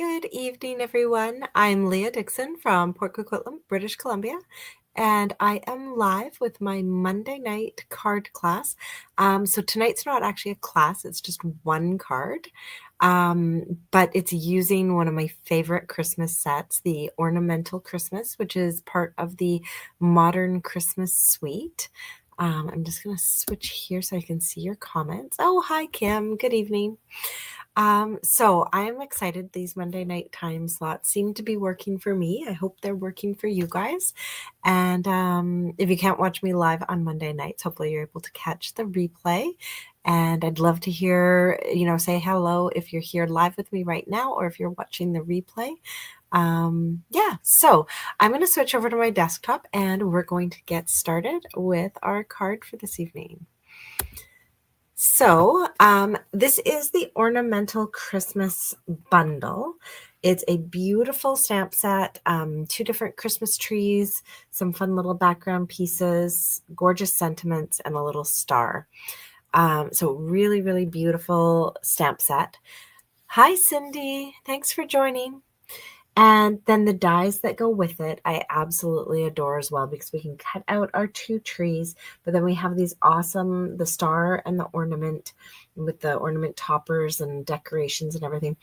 Good evening, everyone. I'm Leah Dixon from Port Coquitlam, British Columbia, and I am live with my Monday night card class. So tonight's not actually a class, it's just one card, but it's using one of my favorite Christmas sets, the Ornamental Christmas, which is part of the Modern Christmas Suite. I'm just going to switch here so I can see your comments. Oh, hi, Kim. Good evening. So I am excited. These Monday night time slots seem to be working for me. I hope they're working for you guys. And if you can't watch me live on Monday nights, hopefully you're able to catch the replay. And I'd love to hear, say hello if you're here live with me right now or if you're watching the replay. So I'm going to switch over to my desktop and we're going to get started with our card for this evening. So this is the Ornamental Christmas Bundle. It's a beautiful stamp set, 2 different Christmas trees, some fun little background pieces, gorgeous sentiments, and a little star. So really, really beautiful stamp set. Hi, Cindy. Thanks for joining. And then the dies that go with it, I absolutely adore as well because we can cut out our 2 trees, but then we have these awesome, the star and the ornament with the ornament toppers and decorations and everything.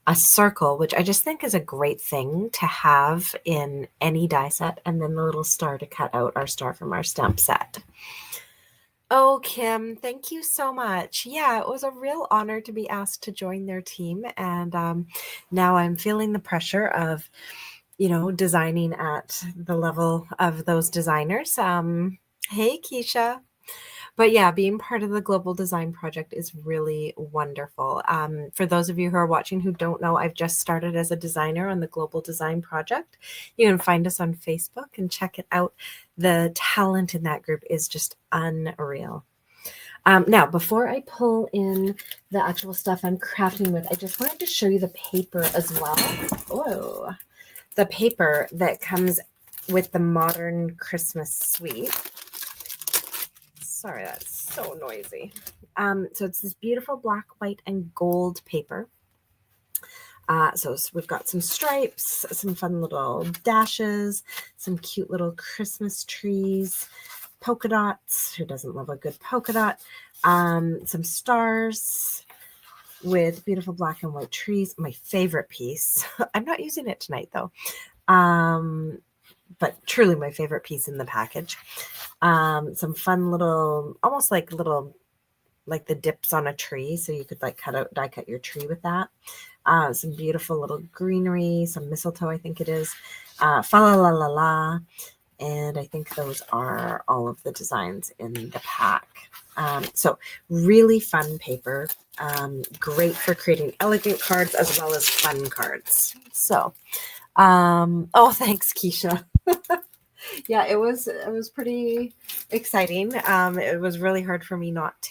A circle, which I just think is a great thing to have in any die set, and then the little star to cut out our star from our stamp set. Oh, Kim, thank you so much. Yeah, it was a real honor to be asked to join their team. And now I'm feeling the pressure of, designing at the level of those designers. Hey, Keisha. But yeah, being part of the Global Design Project is really wonderful. For those of you who are watching who don't know, I've just started as a designer on the Global Design Project. You can find us on Facebook and check it out. The talent in that group is just unreal. Now, before I pull in the actual stuff I'm crafting with, I just wanted to show you the paper as well. Whoa. The paper that comes with the Modern Christmas Suite. Sorry, that's so noisy. So it's this beautiful black, white, and gold paper. So we've got some stripes, some fun little dashes, some cute little Christmas trees, polka dots. Who doesn't love a good polka dot? Some stars with beautiful black and white trees. My favorite piece. I'm not using it tonight, though. But truly my favorite piece in the package. Some fun little, almost like the dips on a tree. So you could die cut your tree with that. Some beautiful little greenery, some mistletoe, I think it is. Fa la la la la. And I think those are all of the designs in the pack. So really fun paper. Great for creating elegant cards as well as fun cards. So, oh, thanks, Keisha. Yeah, it was pretty exciting. It was really hard for me not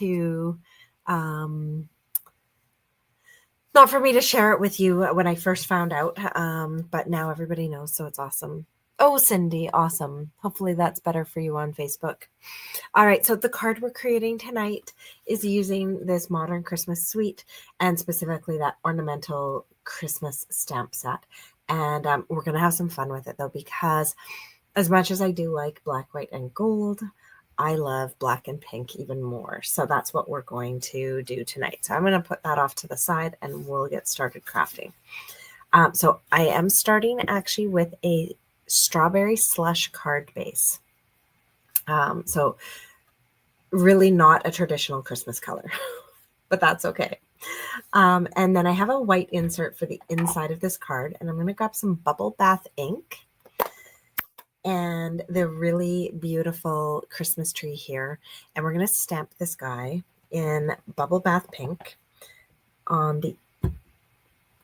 for me to share it with you when I first found out. But now everybody knows, so it's awesome. Oh, Cindy, awesome. Hopefully that's better for you on Facebook. All right, so the card we're creating tonight is using this Modern Christmas Suite and specifically that Ornamental Christmas stamp set. And we're going to have some fun with it, though, because as much as I do like black, white, and gold, I love black and pink even more. So that's what we're going to do tonight. So I'm going to put that off to the side and we'll get started crafting. So I am starting actually with a strawberry slush card base. So really not a traditional Christmas color, but that's okay. And then I have a white insert for the inside of this card, and I'm going to grab some Bubble Bath ink and the really beautiful Christmas tree here. And we're going to stamp this guy in Bubble Bath pink on the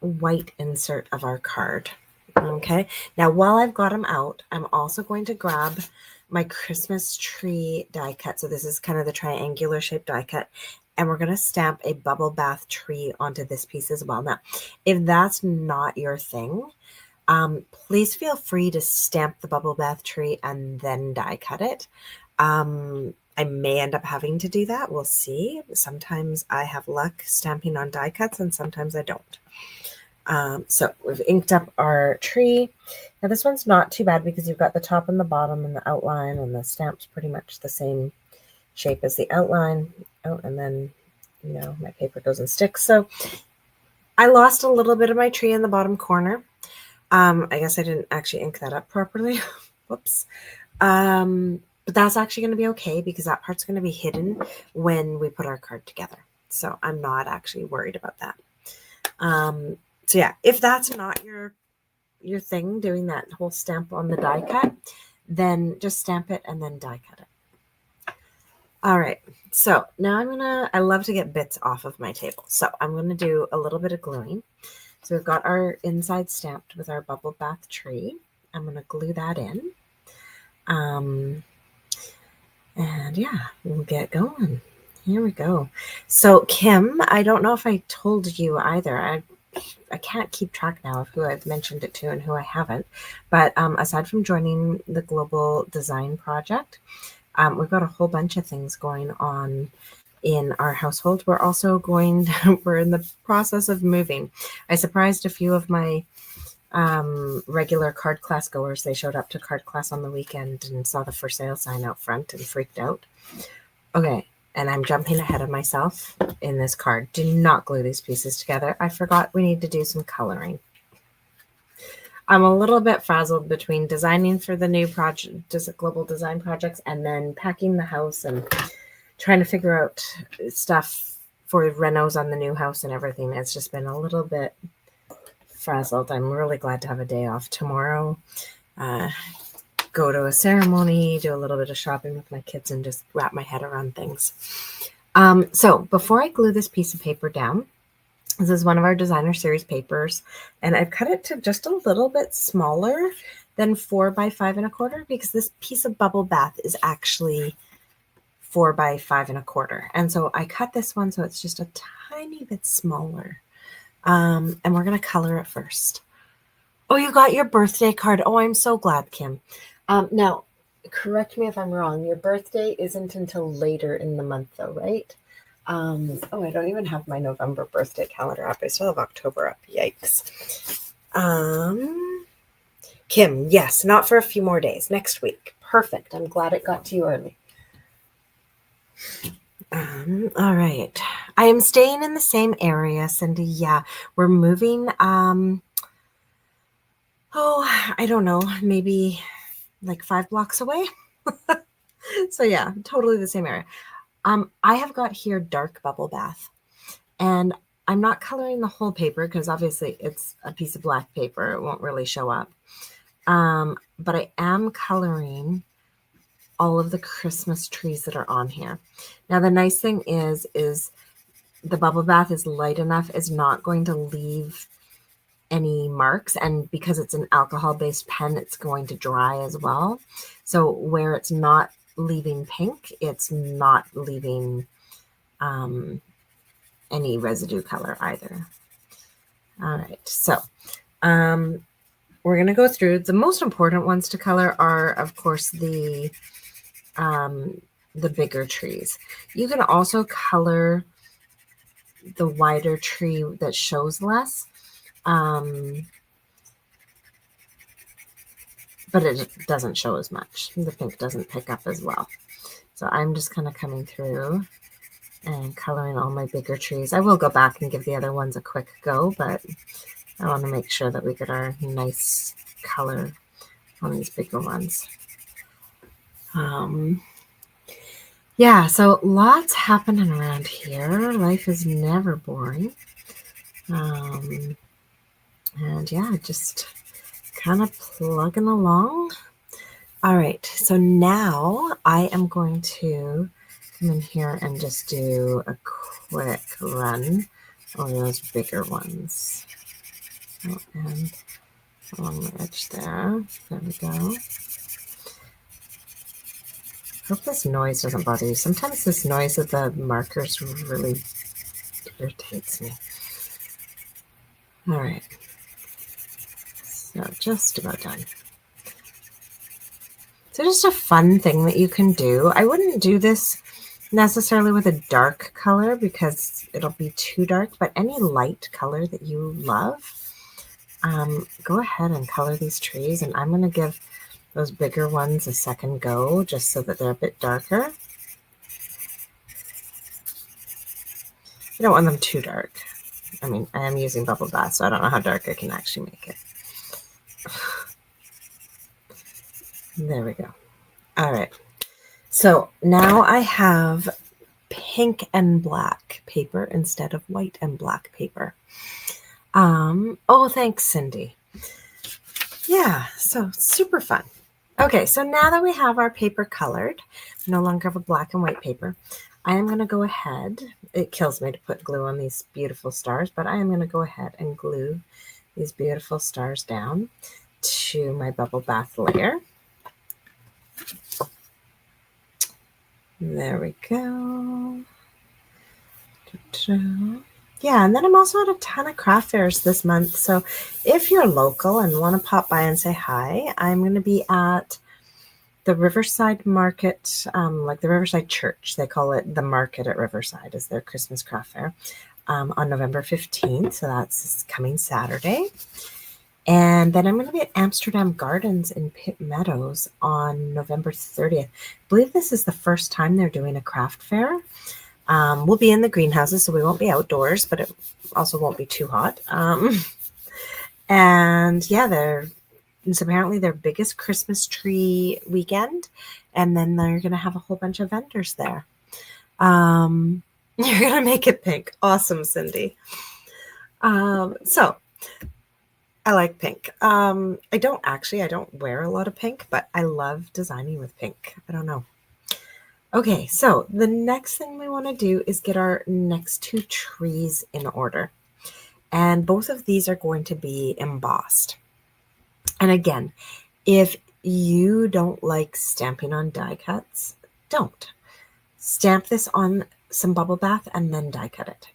white insert of our card. Okay. Now, while I've got them out, I'm also going to grab my Christmas tree die cut. So this is kind of the triangular shaped die cut. And we're going to stamp a bubble bath tree onto this piece as well. Now, if that's not your thing, please feel free to stamp the bubble bath tree and then die cut it. I may end up having to do that. We'll see. Sometimes I have luck stamping on die cuts and sometimes I don't. So we've inked up our tree. Now this one's not too bad because you've got the top and the bottom and the outline, and the stamp's pretty much the same shape as the outline. Oh, and then, you know, my paper doesn't stick. So I lost a little bit of my tree in the bottom corner. I guess I didn't actually ink that up properly. Whoops. But that's actually going to be okay because that part's going to be hidden when we put our card together. So I'm not actually worried about that. So yeah, if that's not your thing, doing that whole stamp on the die cut, then just stamp it and then die cut it. All right, so now I love to get bits off of my table. So I'm going to do a little bit of gluing. So we've got our inside stamped with our bubble bath tree. I'm going to glue that in. And yeah, we'll get going. Here we go. So Kim, I don't know if I told you either. I can't keep track now of who I've mentioned it to and who I haven't. But aside from joining the Global Design Project, we've got a whole bunch of things going on in our household. We're also we're in the process of moving. I surprised a few of my regular card class goers. They showed up to card class on the weekend and saw the for sale sign out front and freaked out. Okay, and I'm jumping ahead of myself in this card. Do not glue these pieces together. I forgot we need to do some coloring. I'm a little bit frazzled between designing for the new project, global design projects, and then packing the house and trying to figure out stuff for renos on the new house and everything. It's just been a little bit frazzled. I'm really glad to have a day off tomorrow. Go to a ceremony, do a little bit of shopping with my kids, and just wrap my head around things. So before I glue this piece of paper down, this is one of our designer series papers, and I've cut it to just a little bit smaller than 4 by 5 1/4 because this piece of bubble bath is actually 4 by 5 1/4. And so I cut this one so it's just a tiny bit smaller. And we're going to color it first. Oh, you got your birthday card. Oh, I'm so glad, Kim. Now, correct me if I'm wrong. Your birthday isn't until later in the month, though, right? Oh, I don't even have my November birthday calendar up. I still have October up. Yikes. Kim, yes, not for a few more days. Next week. Perfect. I'm glad it got to you early. All right. I am staying in the same area, Cindy. Yeah, we're moving. I don't know, maybe like 5 blocks away. So yeah, totally the same area. I have got here dark bubble bath, and I'm not coloring the whole paper because obviously it's a piece of black paper. It won't really show up. But I am coloring all of the Christmas trees that are on here. Now, the nice thing is the bubble bath is light enough, it's not going to leave any marks. And because it's an alcohol-based pen, it's going to dry as well. So where it's not leaving pink, it's not leaving any residue color either. All right, so we're going to go through. The most important ones to color are, of course, the bigger trees. You can also color the wider tree that shows less, but it doesn't show as much. The pink doesn't pick up as well. So I'm just kind of coming through and coloring all my bigger trees. I will go back and give the other ones a quick go, but I want to make sure that we get our nice color on these bigger ones. Yeah, so lots happening around here. Life is never boring. And yeah, just kind of plugging along. All right, so now I am going to come in here and just do a quick run over those bigger ones. Oh, and along the edge there. There we go. Hope this noise doesn't bother you. Sometimes this noise of the markers really irritates me. All right. So just about done. So just a fun thing that you can do. I wouldn't do this necessarily with a dark color because it'll be too dark, but any light color that you love, go ahead and color these trees, and I'm going to give those bigger ones a second go just so that they're a bit darker. You don't want them too dark. I mean, I am using bubble bath, so I don't know how dark I can actually make it. There we go. All right. So now I have pink and black paper instead of white and black paper. Oh, thanks, Cindy. Yeah, so super fun. Okay, so now that we have our paper colored, no longer have a black and white paper, I am going to go ahead. It kills me to put glue on these beautiful stars, but I am going to go ahead and glue these beautiful stars down to my bubble bath layer. There we go. Yeah, and then I'm also at a ton of craft fairs this month. So if you're local and want to pop by and say hi, I'm going to be at the Riverside Market, like the Riverside Church. They call it the Market at Riverside, is their Christmas craft fair on November 15th. So that's coming Saturday. And then I'm going to be at Amsterdam Gardens in Pitt Meadows on November 30th. I believe this is the first time they're doing a craft fair. We'll be in the greenhouses, so we won't be outdoors, but it also won't be too hot. And yeah, it's apparently their biggest Christmas tree weekend, and then they're going to have a whole bunch of vendors there. You're going to make it pink. Awesome, Cindy. So I like pink. I don't wear a lot of pink, but I love designing with pink. I don't know. Okay, so the next thing we want to do is get our next two trees in order. And both of these are going to be embossed. And again, if you don't like stamping on die cuts, don't. Stamp this on some bubble bath and then die cut it.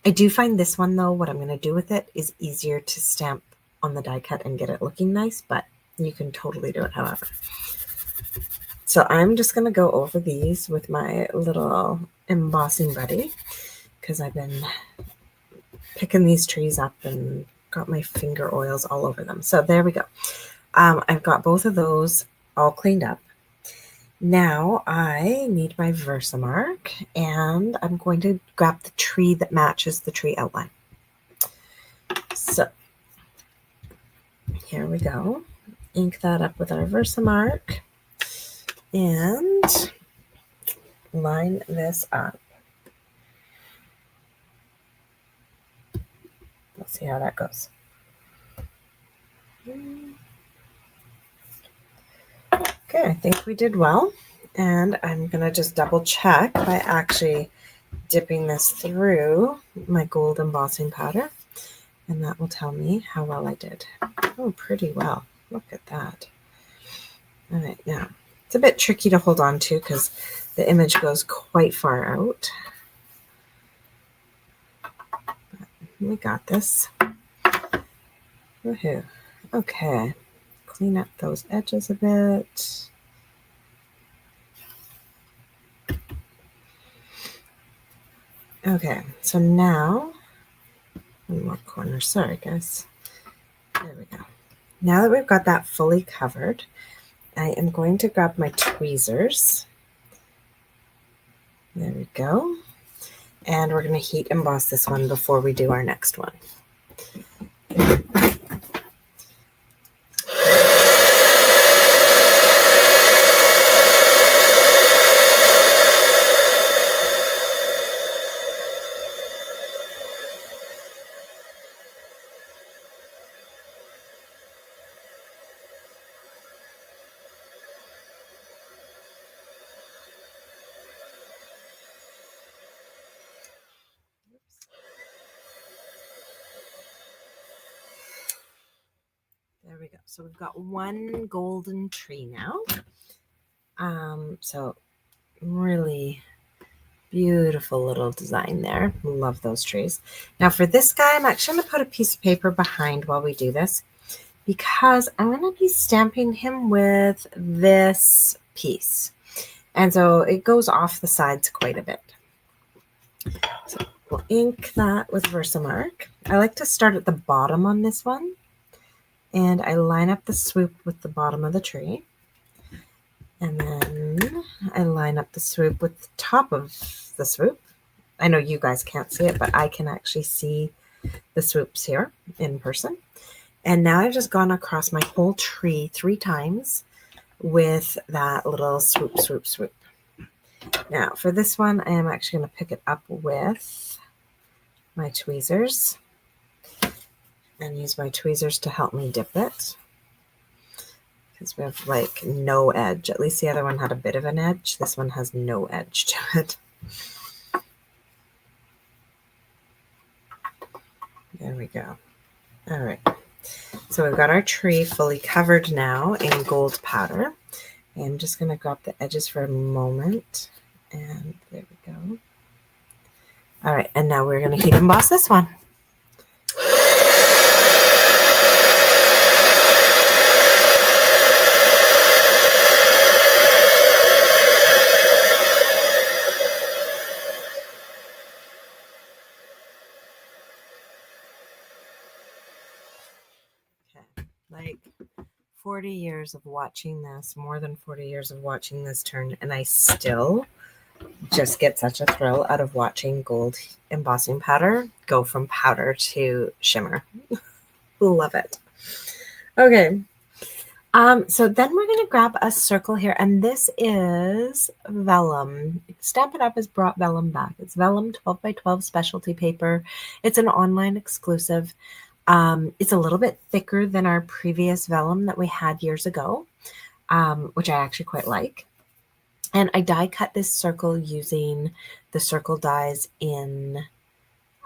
I do find this one, though, what I'm going to do with it is easier to stamp on the die cut and get it looking nice, but you can totally do it however. So I'm just going to go over these with my little embossing buddy because I've been picking these trees up and got my finger oils all over them. So there we go. I've got both of those all cleaned up. Now I need my Versamark, and I'm going to grab the tree that matches the tree outline. So here we go. Ink that up with our Versamark and line this up. Let's see how that goes. Okay, I think we did well. And I'm going to just double check by actually dipping this through my gold embossing powder. And that will tell me how well I did. Oh, pretty well. Look at that. All right, now it's a bit tricky to hold on to because the image goes quite far out. But we got this. Woohoo. Okay, clean up those edges a bit. Okay, so now, one more corner. Sorry, guys. There we go. Now that we've got that fully covered, I am going to grab my tweezers. There we go. And we're going to heat emboss this one before we do our next one. There we go. So we've got one golden tree now. So really beautiful little design there. Love those trees. Now for this guy, I'm actually going to put a piece of paper behind while we do this because I'm going to be stamping him with this piece. And so it goes off the sides quite a bit. So we'll ink that with Versamark. I like to start at the bottom on this one And I line up the swoop with the bottom of the tree. And then I line up the swoop with the top of the swoop. I know you guys can't see it, but I can actually see the swoops here in person. And now I've just gone across my whole tree 3 times with that little swoop, swoop, swoop. Now for this one, I am actually going to pick it up with my tweezers and use my tweezers to help me dip it, because we have like no edge. At least the other one had a bit of an edge. This one has no edge to it. There we go. All right. So we've got our tree fully covered now in gold powder. I'm just going to grab the edges for a moment. And there we go. All right. And now we're going to heat emboss this one. Okay. Like 40 years of watching this, more than 40 years of watching this turn, and I still just get such a thrill out of watching gold embossing powder go from powder to shimmer. Love it. Okay. So then we're going to grab a circle here, and this is Vellum. Stampin' Up! Has brought Vellum back. It's Vellum 12 by 12 specialty paper. It's an online exclusive. It's a little bit thicker than our previous Vellum that we had years ago, which I actually quite like. And I die cut this circle using the circle dies in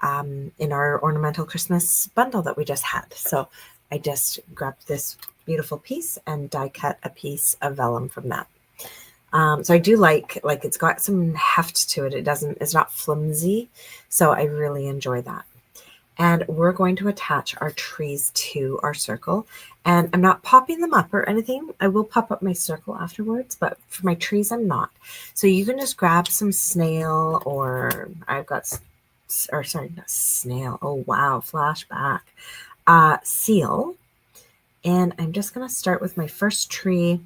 our ornamental Christmas bundle that we just had. So I just grabbed this beautiful piece and die cut a piece of vellum from that. So I do like it's got some heft to it. It's not flimsy. So I really enjoy that. And we're going to attach our trees to our circle. And I'm not popping them up or anything. I will pop up my circle afterwards, but for my trees, I'm not. So you can just grab some snail, or I've got, or sorry, not snail. Oh, wow, flashback. Seal. And I'm just going to start with my first tree,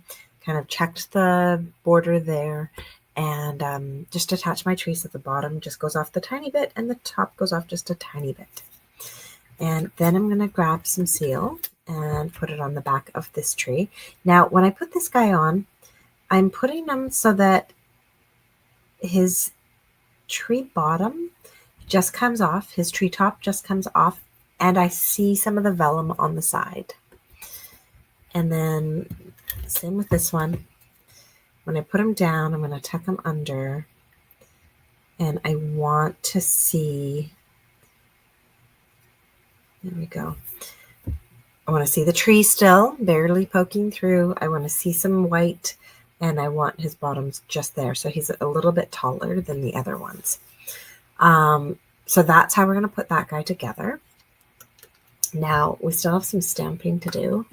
kind of checked the border there, and just attach my tree so the bottom just goes off the tiny bit and the top goes off just a tiny bit. And then I'm going to grab some seal and put it on the back of this tree. Now, when I put this guy on, I'm putting them so that his tree bottom just comes off, his tree top just comes off, and I see some of the vellum on the side. And then same with this one. When I put them down, I'm going to tuck them under, and I want to see, there we go. I want to see the tree still barely poking through. I want to see some white, and I want his bottoms just there. So he's a little bit taller than the other ones. So that's how we're going to put that guy together. Now we still have some stamping to do.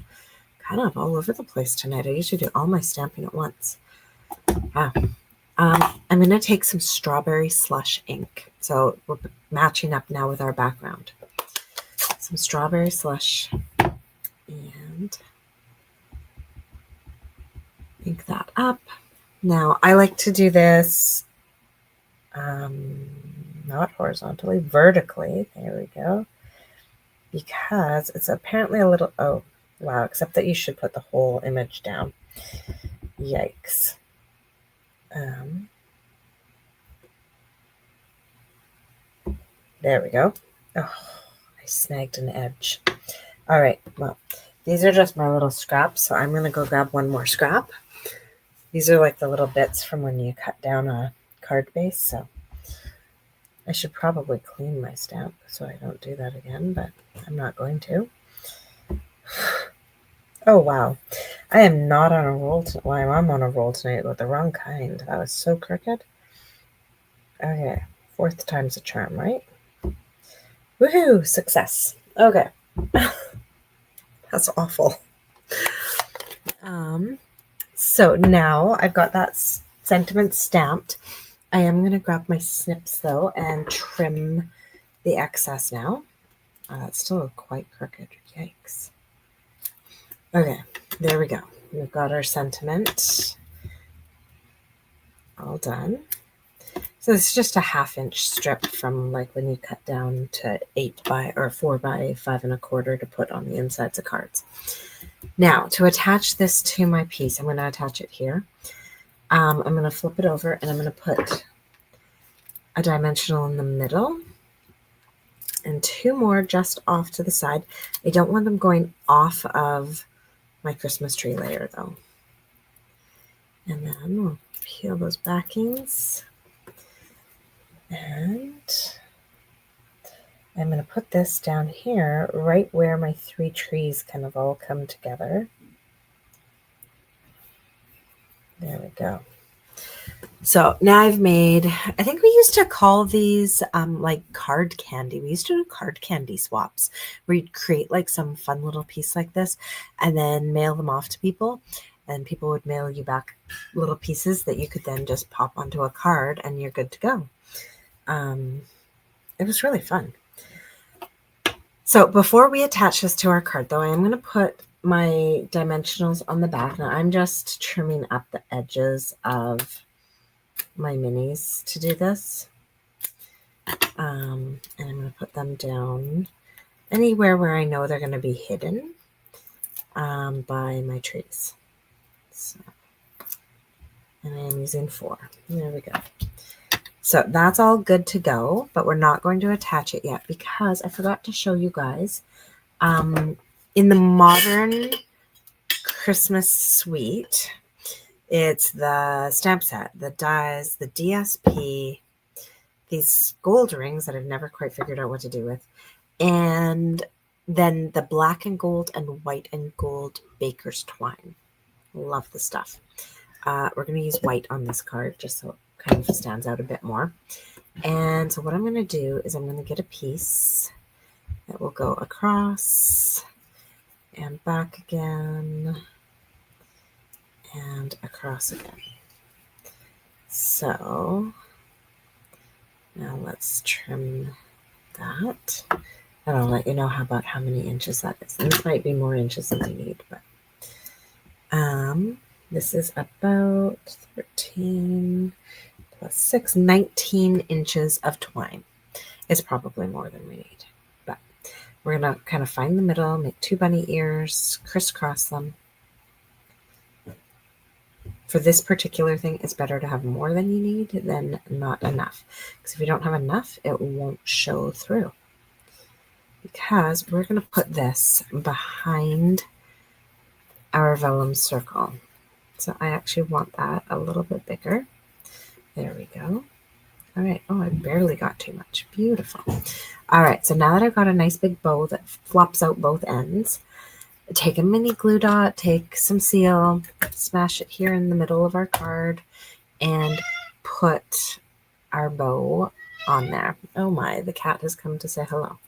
Kind of all over the place tonight. I usually do all my stamping at once. I'm going to take some strawberry slush ink. So we're matching up now with our background. Some strawberry slush, and ink that up. Now I like to do this not horizontally, vertically. There we go. Because it's apparently a little, oh, wow, except that you should put the whole image down. Yikes. There we go. Oh, I snagged an edge. All right, well, these are just my little scraps, so I'm going to go grab one more scrap. These are like the little bits from when you cut down a card base, so I should probably clean my stamp so I don't do that again, but I'm not going to. Oh, wow. I am not on a roll tonight. Well, I'm on a roll tonight with the wrong kind. That was so crooked. Okay, 4th time's a charm, right? Woohoo! Success. Okay. That's awful. So now I've got that sentiment stamped. I am going to grab my snips, though, and trim the excess now. It's still quite crooked. Yikes. Okay, there we go. We've got our sentiment all done. So it's just a 1/2 inch strip from like when you cut down to 8 by or 4 by 5 1/4 to put on the insides of cards. Now to attach this to my piece, I'm going to attach it here. I'm going to flip it over and I'm going to put a dimensional in the middle and 2 more just off to the side. I don't want them going off of my Christmas tree layer though. And then we'll peel those backings. And I'm going to put this down here right where my 3 trees kind of all come together. There we go. So now I've made, I think we used to call these like card candy. We used to do card candy swaps where you'd create like some fun little piece like this and then mail them off to people. And people would mail you back little pieces that you could then just pop onto a card and you're good to go. It was really fun. So before we attach this to our card though, I am going to put my dimensionals on the back. Now I'm just trimming up the edges of my minis to do this. And I'm going to put them down anywhere where I know they're going to be hidden by my trees. So, and I am using 4. There we go. So that's all good to go, but we're not going to attach it yet because I forgot to show you guys. In the modern Christmas suite, it's the stamp set, the dies, the DSP, these gold rings that I've never quite figured out what to do with, and then the black and gold and white and gold baker's twine. Love the stuff. We're going to use white on this card just so it kind of stands out a bit more. And so what I'm going to do is I'm going to get a piece that will go across and back again and across again. So now let's trim that. And I'll let you know about how many inches that is. And this might be more inches than you need, but this is about 13 plus 6, 19 inches of twine. It's probably more than we need, but we're going to kind of find the middle, make 2 bunny ears, crisscross them. For this particular thing, it's better to have more than you need than not enough. Because if you don't have enough, it won't show through. Because we're going to put this behind our vellum circle. So I actually want that a little bit bigger. There we go. All right. Oh, I barely got too much. Beautiful. All right. So now that I've got a nice big bow that flops out both ends, take a mini glue dot, take some seal, smash it here in the middle of our card, and put our bow on there. Oh my, the cat has come to say hello.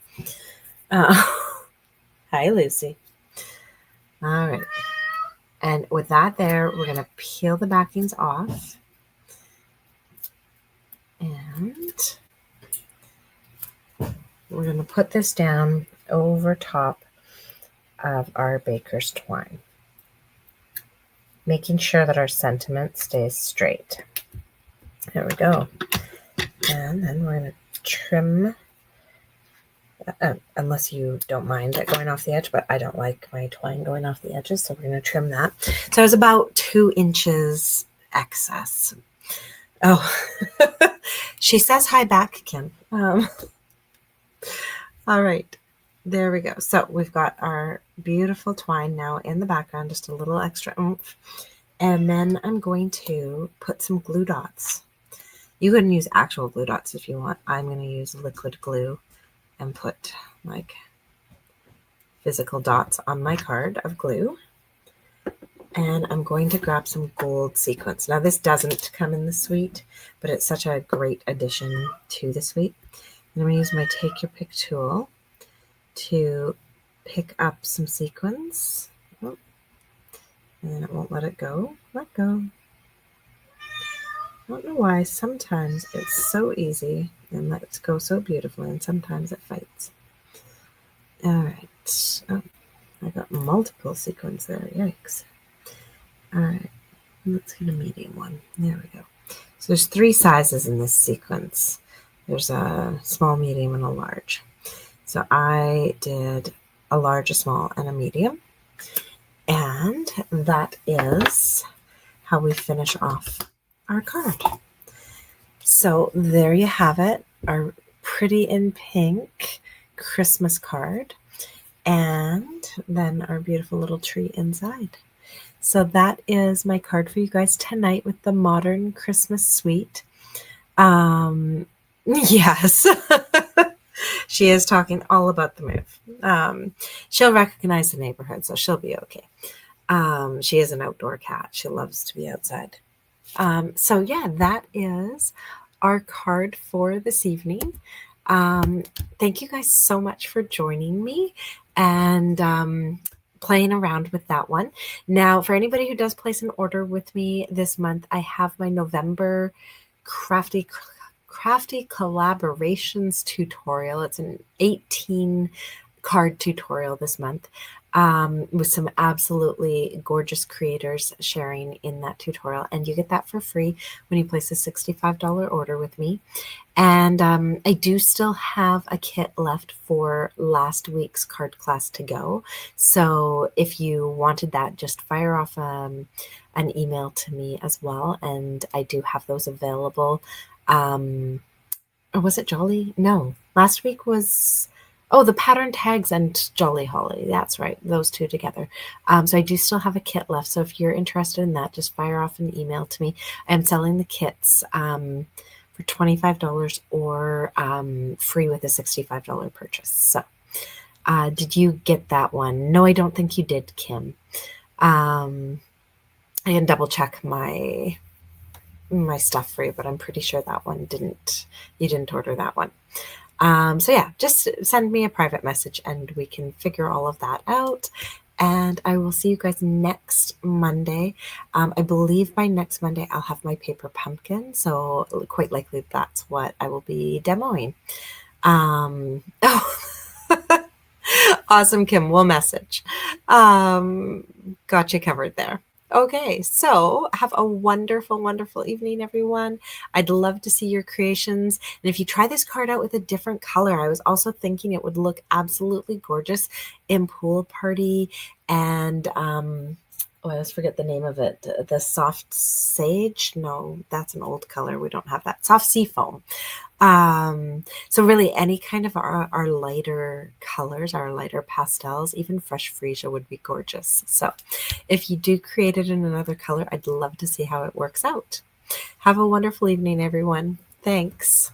Hi, Lucy. All right. And with that there, we're going to peel the backings off. And we're going to put this down over top of our baker's twine, making sure that our sentiment stays straight. There we go. And then we're going to trim, unless you don't mind it going off the edge, but I don't like my twine going off the edges, so we're going to trim that. So it's about 2 inches excess. Oh, she says hi back, Kim. All right, there we go. So we've got our beautiful twine now in the background, just a little extra oomph. And then I'm going to put some glue dots. You can use actual glue dots if you want. I'm going to use liquid glue and put like physical dots on my card of glue. And I'm going to grab some gold sequins. Now this doesn't come in the suite, but it's such a great addition to the suite. And I'm going to use my Take Your Pick tool to pick up some sequins. Oh, and then it won't let it go. Let go. I don't know why. Sometimes it's so easy and lets go so beautifully, and sometimes it fights. All right. Oh, I got multiple sequins there. Yikes. All right, let's get a medium one. There we go. So there's 3 sizes in this sequence. There's a small, medium, and a large. So I did a large, a small, and a medium. And that is how we finish off our card. So there you have it, our pretty in pink Christmas card, and then our beautiful little tree inside. So that is my card for you guys tonight with the modern Christmas suite. Yes, she is talking all about the move. She'll recognize the neighborhood, so she'll be okay. She is an outdoor cat. She loves to be outside. So yeah, that is our card for this evening. Thank you guys so much for joining me and playing around with that one. Now, for anybody who does place an order with me this month, I have my November Crafty Collaborations tutorial. It's an 18 card tutorial this month. With some absolutely gorgeous creators sharing in that tutorial. And you get that for free when you place a $65 order with me. And I do still have a kit left for last week's card class to go. So if you wanted that, just fire off an email to me as well. And I do have those available. Or was it Jolly? No, last week was... Oh, the pattern tags and Jolly Holly. That's right. Those two together. So I do still have a kit left. So if you're interested in that, just fire off an email to me. I'm selling the kits for $25 or free with a $65 purchase. So did you get that one? No, I don't think you did, Kim. I can double check my stuff for you, but I'm pretty sure that one you didn't order that one. So yeah, just send me a private message and we can figure all of that out. And I will see you guys next Monday. I believe by next Monday I'll have my paper pumpkin. So quite likely that's what I will be demoing. Awesome, Kim. We'll message. Got you covered there. Okay, so have a wonderful, wonderful evening, everyone. I'd love to see your creations. And if you try this card out with a different color, I was also thinking it would look absolutely gorgeous in pool party and, I always forget the name of it. The soft sage? No, that's an old color. We don't have that. Soft sea foam. So really any kind of our lighter colors, our lighter pastels, even fresh freesia would be gorgeous. So if you do create it in another color, I'd love to see how it works out. Have a wonderful evening, everyone. Thanks.